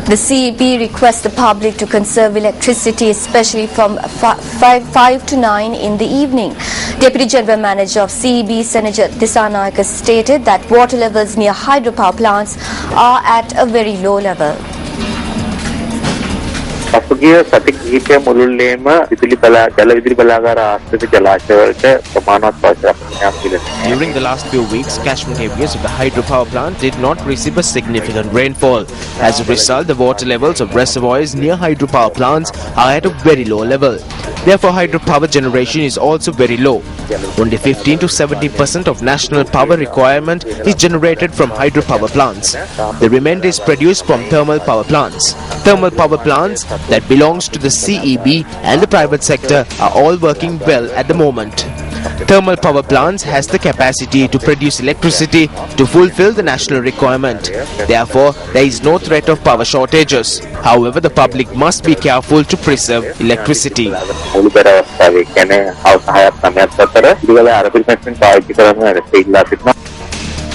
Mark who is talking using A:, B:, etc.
A: The CEB requests the public to conserve electricity, especially from 5 to 9 in the evening. Deputy General Manager of CEB, Senator Disanayake, stated that water levels near hydropower plants are at a very low level.
B: පසුගිය සති කිහිපය මුළුල්ලේම ජල විදුලි බලාගාර ආශ්‍රිත ජලාශවලට ප්‍රමාණවත් පවතින
C: During the last few weeks, catchment areas of the hydropower plant did not receive a significant rainfall. As a result, the water levels of reservoirs near hydropower plants are at a very low level. Therefore, hydropower generation is also very low. Only 15 to 70% of national power requirement is generated from hydropower plants. The remainder is produced from thermal power plants. Thermal power plants that belongs to the CEB and the private sector are all working well at the moment. Thermal power plants has the capacity to produce electricity to fulfill the national requirement. Therefore, there is no threat of power shortages. However, the public must be careful to preserve electricity.